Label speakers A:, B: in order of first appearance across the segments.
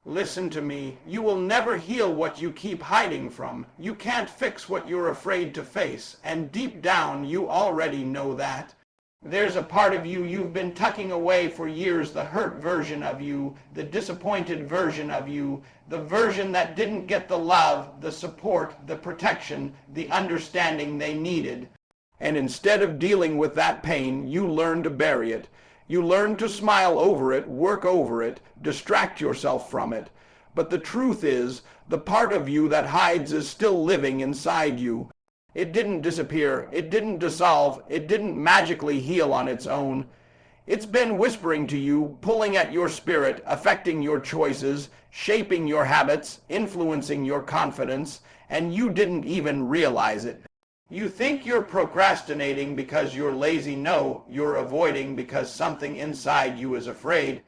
A: Listen to me. You will never heal what you keep hiding from. You can't fix what you're afraid to face, and deep down you already know that. There's a part of you you've been tucking away for years, the hurt version of you, the disappointed version of you, the version that didn't get the love, the support, the protection, the understanding they needed. And instead of dealing with that pain, you learn to bury it. You learn to smile over it, work over it, distract yourself from it. But the truth is, the part of you that hides is still living inside you. It didn't disappear, it didn't dissolve, it didn't magically heal on its own. It's been whispering to you, pulling at your spirit, affecting your choices, shaping your habits, influencing your confidence, and you didn't even realize it. You think you're procrastinating because you're lazy. No, you're avoiding because something inside you is afraid.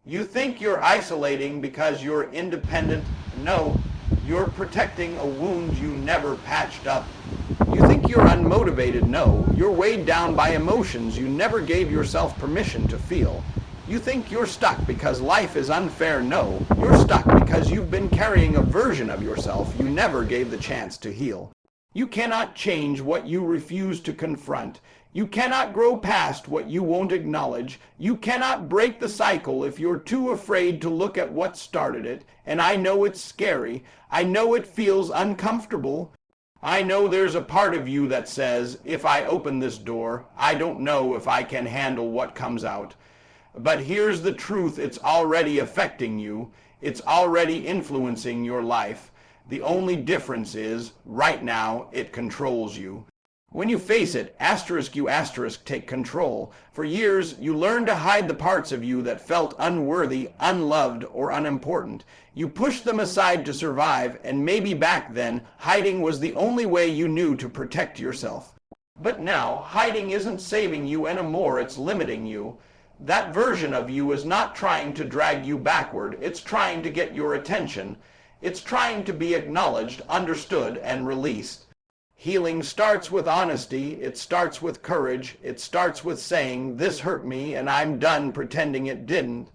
A: You think you're isolating because you're independent. No, you're protecting a wound you never patched up. You think you're unmotivated. No, you're weighed down by emotions you never gave yourself permission to feel. You think you're stuck because life is unfair. No, you're stuck because you've been carrying a version of yourself you never gave the chance to heal. You cannot change what you refuse to confront. You cannot grow past what you won't acknowledge. You cannot break the cycle if you're too afraid to look at what started it. And I know it's scary. I know it feels uncomfortable. I know there's a part of you that says, if I open this door, I don't know if I can handle what comes out. But here's the truth. It's already affecting you. It's already influencing your life. The only difference is, right now, it controls you. When you face it, you take control. For years, you learned to hide the parts of you that felt unworthy, unloved, or unimportant. You pushed them aside to survive, and maybe back then, hiding was the only way you knew to protect yourself. But now, hiding isn't saving you anymore, it's limiting you. That version of you is not trying to drag you backward, it's trying to get your attention. It's trying to be acknowledged, understood, and released. Healing starts with honesty, it starts with courage, it starts with saying, this hurt me and I'm done pretending it didn't.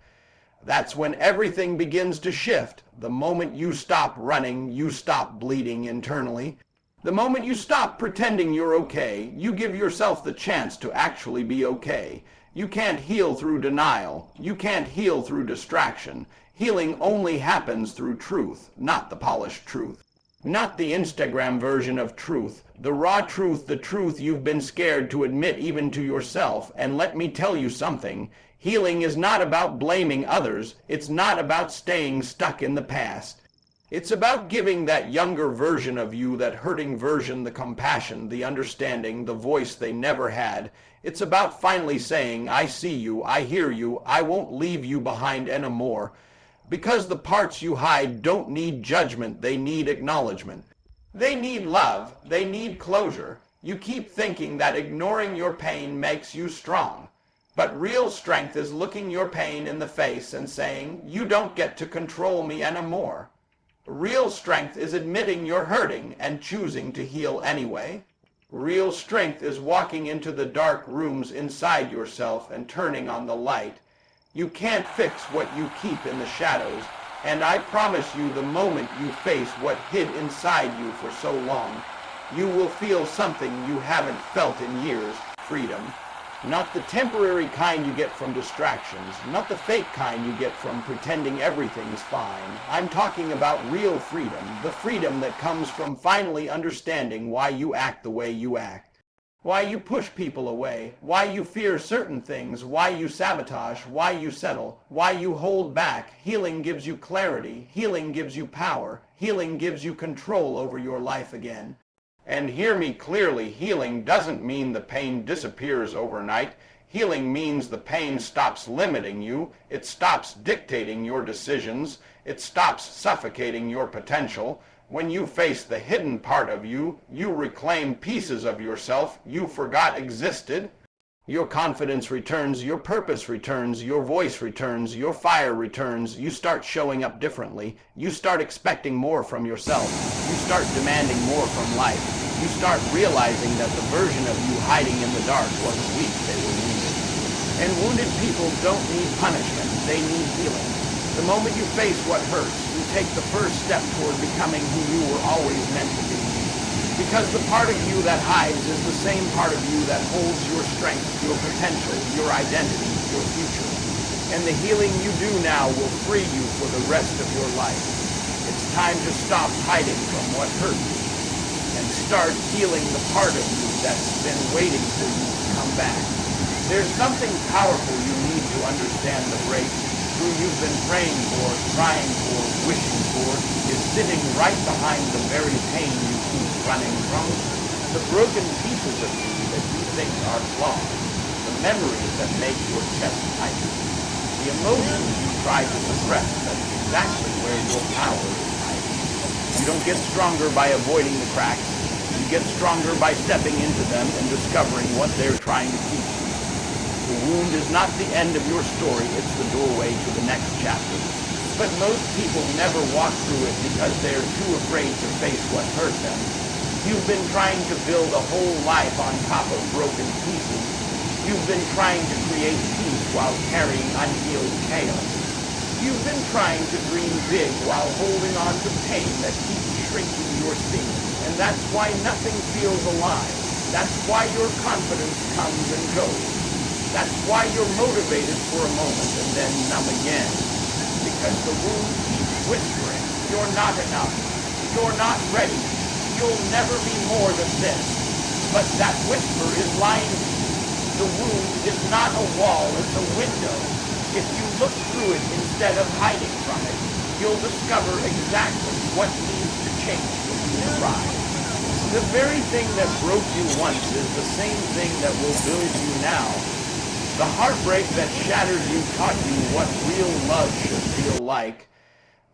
A: That's when everything begins to shift. The moment you stop running, you stop bleeding internally. The moment you stop pretending you're okay, you give yourself the chance to actually be okay. You can't heal through denial. You can't heal through distraction. Healing only happens through truth, not the polished truth. Not the Instagram version of truth. The raw truth, the truth you've been scared to admit even to yourself. And let me tell you something. Healing is not about blaming others. It's not about staying stuck in the past. It's about giving that younger version of you, that hurting version, the compassion, the understanding, the voice they never had. It's about finally saying, I see you, I hear you, I won't leave you behind anymore. Because the parts you hide don't need judgment, they need acknowledgement. They need love, they need closure. You keep thinking that ignoring your pain makes you strong. But real strength is looking your pain in the face and saying, you don't get to control me anymore. Real strength is admitting you're hurting and choosing to heal anyway. Real strength is walking into the dark rooms inside yourself and turning on the light. You can't fix what you keep in the shadows, and I promise you the moment you face what hid inside you for so long, you will feel something you haven't felt in years, freedom. Not the temporary kind you get from distractions, not the fake kind you get from pretending everything's fine. I'm talking about real freedom, the freedom that comes from finally understanding why you act the way you act. Why you push people away, why you fear certain things, why you sabotage, why you settle, why you hold back. Healing gives you clarity, healing gives you power, healing gives you control over your life again. And hear me clearly, healing doesn't mean the pain disappears overnight. Healing means the pain stops limiting you, it stops dictating your decisions, it stops suffocating your potential. When you face the hidden part of you, you reclaim pieces of yourself you forgot existed. Your confidence returns, your purpose returns, your voice returns, your fire returns. You start showing up differently. You start expecting more from yourself. You start demanding more from life. You start realizing that the version of you hiding in the dark wasn't weak, they were wounded. And wounded people don't need punishment, they need healing. The moment you face what hurts, you take the first step toward becoming who you were always meant to be. Because the part of you that hides is the same part of you that holds your strength, your potential, your identity, your future. And the healing you do now will free you for the rest of your life. It's time to stop hiding from what hurt you and start healing the part of you that's been waiting for you to come back. There's something powerful you need to understand. The breakthrough you've been praying for, trying for, wishing for, is sitting right behind the very pain you keep running from. The broken pieces of you that you think are flawed, the memories that make your chest tight, the emotions you try to suppress. That's exactly where your power is hiding. You don't get stronger by avoiding the cracks. You get stronger by stepping into them and discovering what they're trying to teach you. The wound is not the end of your story, it's the doorway to the next chapter. But most people never walk through it because they're too afraid to face what hurt them. You've been trying to build a whole life on top of broken pieces. You've been trying to create peace while carrying unhealed chaos. You've been trying to dream big while holding on to pain that keeps shrinking your scene. And that's why nothing feels alive. That's why your confidence comes and goes. That's why you're motivated for a moment and then numb again. Because the wound keeps whispering, you're not enough. You're not ready. You'll never be more than this. But that whisper is lying to you. The wound is not a wall, it's a window. If you look through it instead of hiding from it, you'll discover exactly what needs to change for you to rise. The very thing that broke you once is the same thing that will build you now. The heartbreak that shattered you taught you what real love should feel like.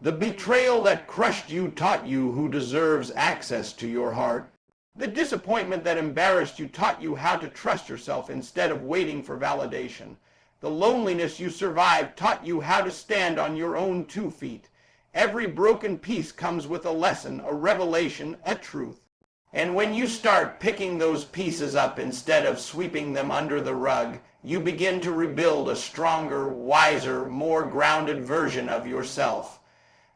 A: The betrayal that crushed you taught you who deserves access to your heart. The disappointment that embarrassed you taught you how to trust yourself instead of waiting for validation. The loneliness you survived taught you how to stand on your own 2 feet. Every broken piece comes with a lesson, a revelation, a truth. And when you start picking those pieces up instead of sweeping them under the rug, you begin to rebuild a stronger, wiser, more grounded version of yourself.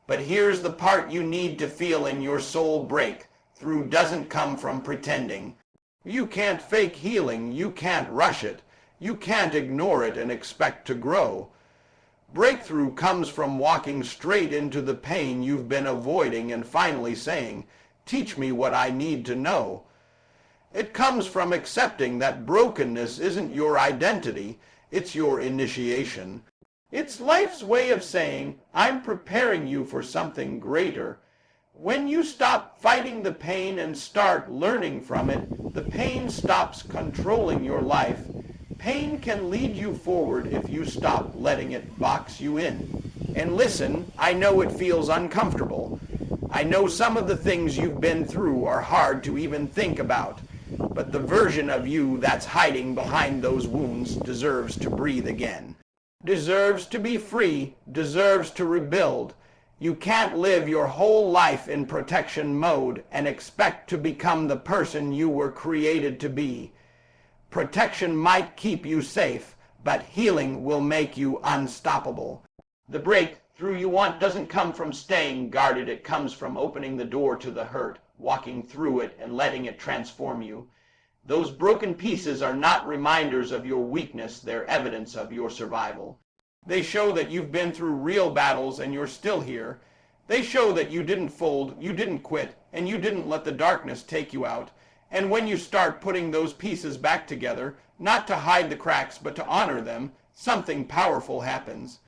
A: But here's the part you need to feel in your soul break through doesn't come from pretending. You can't fake healing, you can't rush it. You can't ignore it and expect to grow. Breakthrough comes from walking straight into the pain you've been avoiding and finally saying, teach me what I need to know. It comes from accepting that brokenness isn't your identity, it's your initiation. It's life's way of saying, I'm preparing you for something greater. When you stop fighting the pain and start learning from it, the pain stops controlling your life. Pain can lead you forward if you stop letting it box you in. And listen, I know it feels uncomfortable. I know some of the things you've been through are hard to even think about. But the version of you that's hiding behind those wounds deserves to breathe again. Deserves to be free, deserves to rebuild. You can't live your whole life in protection mode and expect to become the person you were created to be. Protection might keep you safe, but healing will make you unstoppable. The breakthrough you want doesn't come from staying guarded. It comes from opening the door to the hurt, walking through it, and letting it transform you. Those broken pieces are not reminders of your weakness. They're evidence of your survival. They show that you've been through real battles and you're still here. They show that you didn't fold, you didn't quit, and you didn't let the darkness take you out. And when you start putting those pieces back together, not to hide the cracks but to honor them, something powerful happens.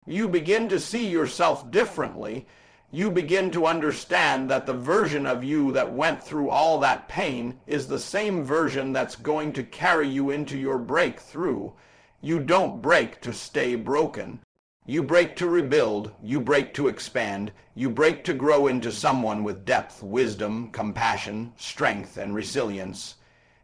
A: You begin to see yourself differently. You begin to understand that the version of you that went through all that pain is the same version that's going to carry you into your breakthrough. You don't break to stay broken. You break to rebuild, you break to expand, you break to grow into someone with depth, wisdom, compassion, strength, and resilience.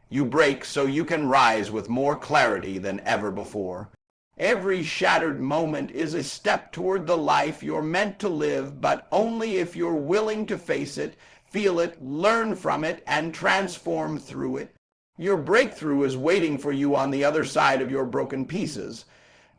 A: You break so you can rise with more clarity than ever before. Every shattered moment is a step toward the life you're meant to live, but only if you're willing to face it, feel it, learn from it, and transform through it. Your breakthrough is waiting for you on the other side of your broken pieces.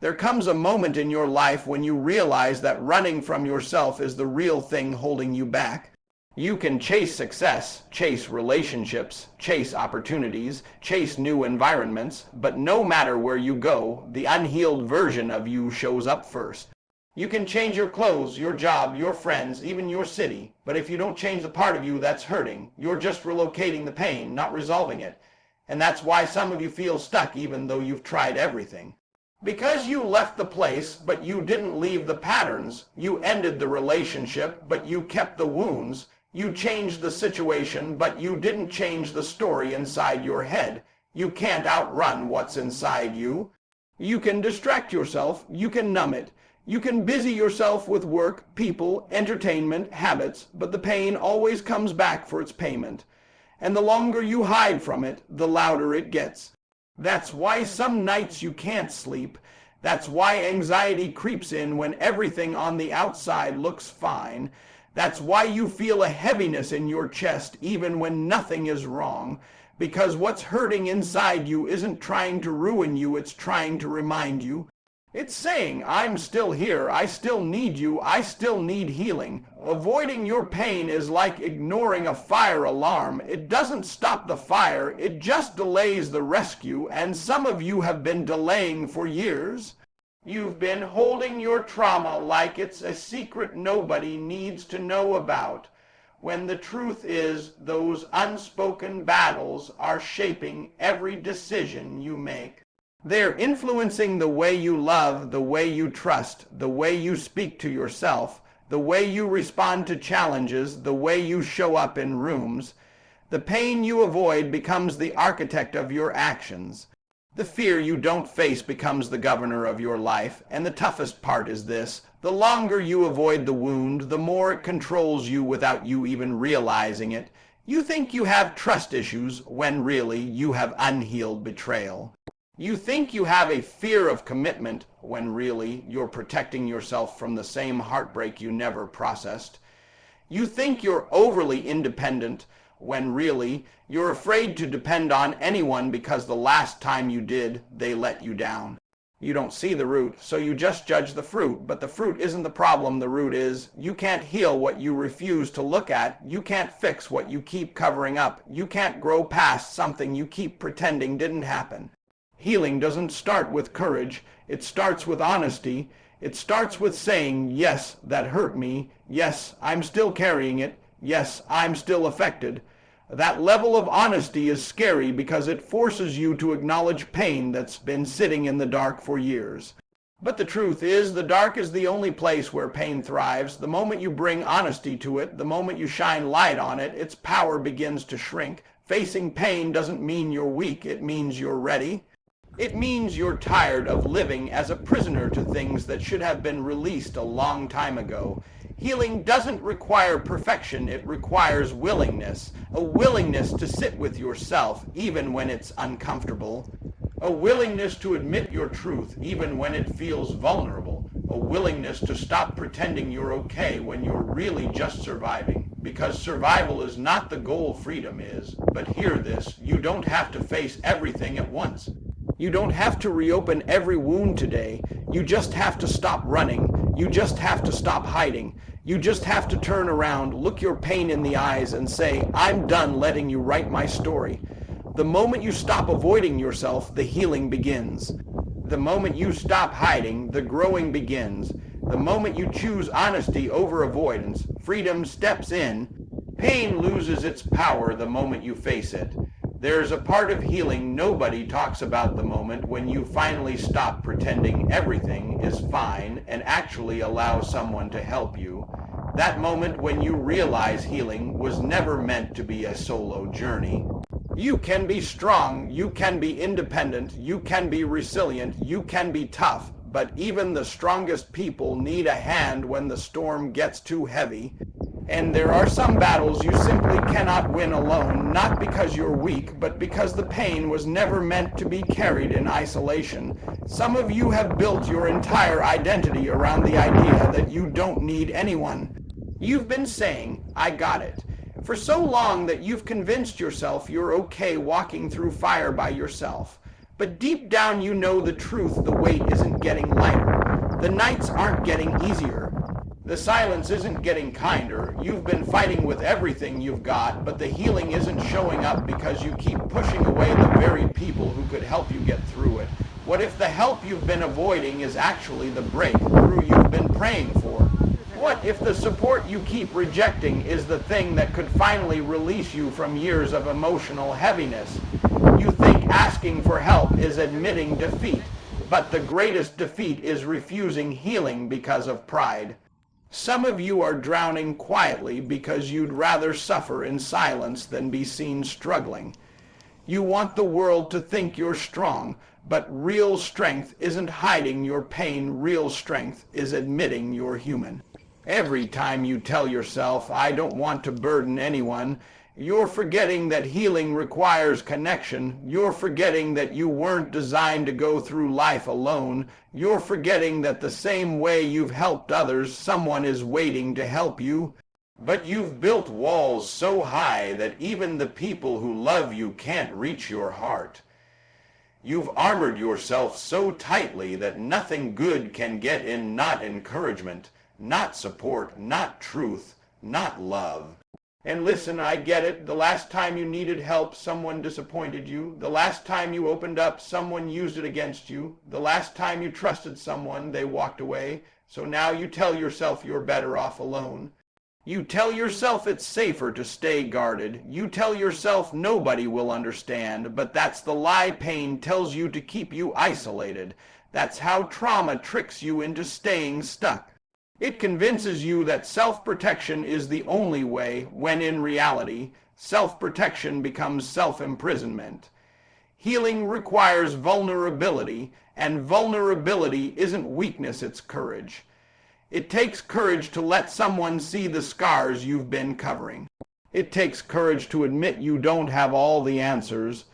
A: There comes a moment in your life when you realize that running from yourself is the real thing holding you back. You can chase success, chase relationships, chase opportunities, chase new environments, but no matter where you go, the unhealed version of you shows up first. You can change your clothes, your job, your friends, even your city, but if you don't change the part of you that's hurting, you're just relocating the pain, not resolving it. And that's why some of you feel stuck even though you've tried everything. Because you left the place, but you didn't leave the patterns. You ended the relationship, but you kept the wounds. You changed the situation, but you didn't change the story inside your head. You can't outrun what's inside you. You can distract yourself. You can numb it. You can busy yourself with work, people, entertainment, habits, but the pain always comes back for its payment. And the longer you hide from it, the louder it gets. That's why some nights you can't sleep. That's why anxiety creeps in when everything on the outside looks fine. That's why you feel a heaviness in your chest even when nothing is wrong. Because what's hurting inside you isn't trying to ruin you, it's trying to remind you. It's saying, I'm still here, I still need you, I still need healing. Avoiding your pain is like ignoring a fire alarm. It doesn't stop the fire, it just delays the rescue, and some of you have been delaying for years. You've been holding your trauma like it's a secret nobody needs to know about, when the truth is those unspoken battles are shaping every decision you make. They're influencing the way you love, the way you trust, the way you speak to yourself, the way you respond to challenges, the way you show up in rooms. The pain you avoid becomes the architect of your actions. The fear you don't face becomes the governor of your life, and the toughest part is this: the longer you avoid the wound, the more it controls you without you even realizing it. You think you have trust issues when really you have unhealed betrayal. You think you have a fear of commitment when really you're protecting yourself from the same heartbreak you never processed. You think you're overly independent when really you're afraid to depend on anyone because the last time you did, they let you down. You don't see the root, so you just judge the fruit. But the fruit isn't the problem, the root is. You can't heal what you refuse to look at. You can't fix what you keep covering up. You can't grow past something you keep pretending didn't happen. Healing doesn't start with courage. It starts with honesty. It starts with saying, yes, that hurt me. Yes, I'm still carrying it. Yes, I'm still affected. That level of honesty is scary because it forces you to acknowledge pain that's been sitting in the dark for years. But the truth is, the dark is the only place where pain thrives. The moment you bring honesty to it, the moment you shine light on it, its power begins to shrink. Facing pain doesn't mean you're weak. It means you're ready. It means you're tired of living as a prisoner to things that should have been released a long time ago. Healing doesn't require perfection, it requires willingness. A willingness to sit with yourself even when it's uncomfortable. A willingness to admit your truth even when it feels vulnerable. A willingness to stop pretending you're okay when you're really just surviving. Because survival is not the goal, freedom is. But hear this, you don't have to face everything at once. You don't have to reopen every wound today. You just have to stop running. You just have to stop hiding. You just have to turn around, look your pain in the eyes and say, I'm done letting you write my story. The moment you stop avoiding yourself, the healing begins. The moment you stop hiding, the growing begins. The moment you choose honesty over avoidance, freedom steps in. Pain loses its power the moment you face it. There's a part of healing nobody talks about, the moment when you finally stop pretending everything is fine and actually allow someone to help you. That moment when you realize healing was never meant to be a solo journey. You can be strong, you can be independent, you can be resilient, you can be tough, but even the strongest people need a hand when the storm gets too heavy. And there are some battles you simply cannot win alone, not because you're weak, but because the pain was never meant to be carried in isolation. Some of you have built your entire identity around the idea that you don't need anyone. You've been saying, I got it, for so long that you've convinced yourself you're okay walking through fire by yourself. But deep down you know the truth. The weight isn't getting lighter. The nights aren't getting easier. The silence isn't getting kinder. You've been fighting with everything you've got, but the healing isn't showing up because you keep pushing away the very people who could help you get through it. What if the help you've been avoiding is actually the breakthrough you've been praying for? What if the support you keep rejecting is the thing that could finally release you from years of emotional heaviness? You think asking for help is admitting defeat, but the greatest defeat is refusing healing because of pride. Some of you are drowning quietly because you'd rather suffer in silence than be seen struggling. You want the world to think you're strong, but real strength isn't hiding your pain. Real strength is admitting you're human. Every time you tell yourself, I don't want to burden anyone, you're forgetting that healing requires connection. You're forgetting that you weren't designed to go through life alone. You're forgetting that the same way you've helped others, someone is waiting to help you. But you've built walls so high that even the people who love you can't reach your heart. You've armored yourself so tightly that nothing good can get in. Not encouragement, not support, not truth, not love. And listen, I get it. The last time you needed help, someone disappointed you. The last time you opened up, someone used it against you. The last time you trusted someone, they walked away. So now you tell yourself you're better off alone. You tell yourself it's safer to stay guarded. You tell yourself nobody will understand, but that's the lie pain tells you to keep you isolated. That's how trauma tricks you into staying stuck. It convinces you that self-protection is the only way, when in reality, self-protection becomes self-imprisonment. Healing requires vulnerability, and vulnerability isn't weakness, it's courage. It takes courage to let someone see the scars you've been covering. It takes courage to admit you don't have all the answers.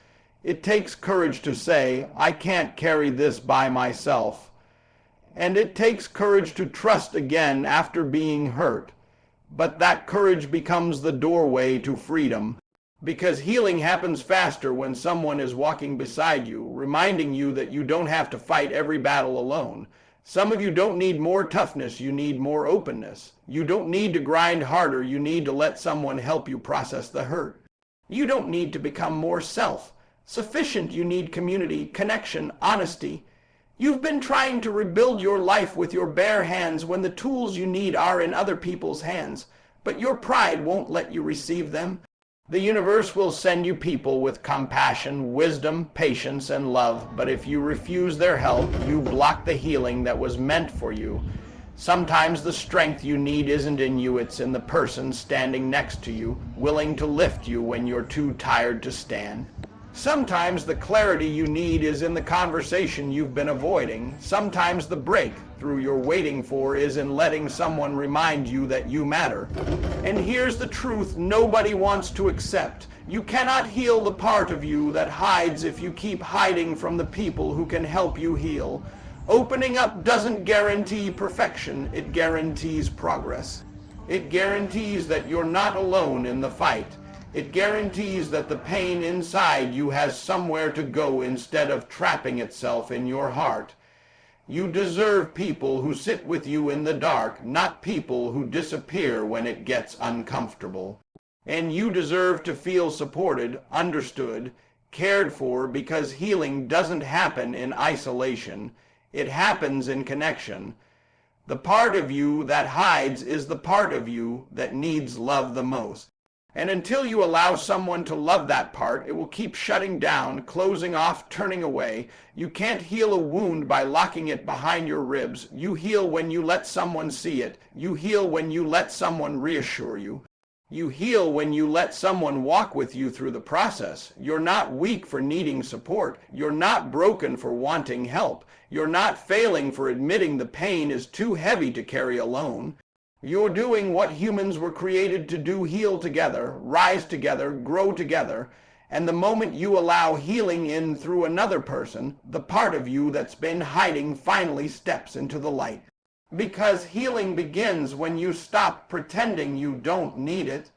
A: It takes courage to say, I can't carry this by myself. And it takes courage to trust again after being hurt. But that courage becomes the doorway to freedom. Because healing happens faster when someone is walking beside you, reminding you that you don't have to fight every battle alone. Some of you don't need more toughness, you need more openness. You don't need to grind harder, you need to let someone help you process the hurt. You don't need to become more self-sufficient, you need community, connection, honesty. You've been trying to rebuild your life with your bare hands when the tools you need are in other people's hands, but your pride won't let you receive them. The universe will send you people with compassion, wisdom, patience, and love, but if you refuse their help, you block the healing that was meant for you. Sometimes the strength you need isn't in you, it's in the person standing next to you, willing to lift you when you're too tired to stand. Sometimes the clarity you need is in the conversation you've been avoiding. Sometimes the breakthrough you're waiting for is in letting someone remind you that you matter. And here's the truth nobody wants to accept. You cannot heal the part of you that hides if you keep hiding from the people who can help you heal. Opening up doesn't guarantee perfection, it guarantees progress. It guarantees that you're not alone in the fight. It guarantees that the pain inside you has somewhere to go instead of trapping itself in your heart. You deserve people who sit with you in the dark, not people who disappear when it gets uncomfortable. And you deserve to feel supported, understood, cared for, because healing doesn't happen in isolation. It happens in connection. The part of you that hides is the part of you that needs love the most. And until you allow someone to love that part, it will keep shutting down, closing off, turning away. You can't heal a wound by locking it behind your ribs. You heal when you let someone see it. You heal when you let someone reassure you. You heal when you let someone walk with you through the process. You're not weak for needing support. You're not broken for wanting help. You're not failing for admitting the pain is too heavy to carry alone. You're doing what humans were created to do, heal together, rise together, grow together. And the moment you allow healing in through another person, the part of you that's been hiding finally steps into the light. Because healing begins when you stop pretending you don't need it.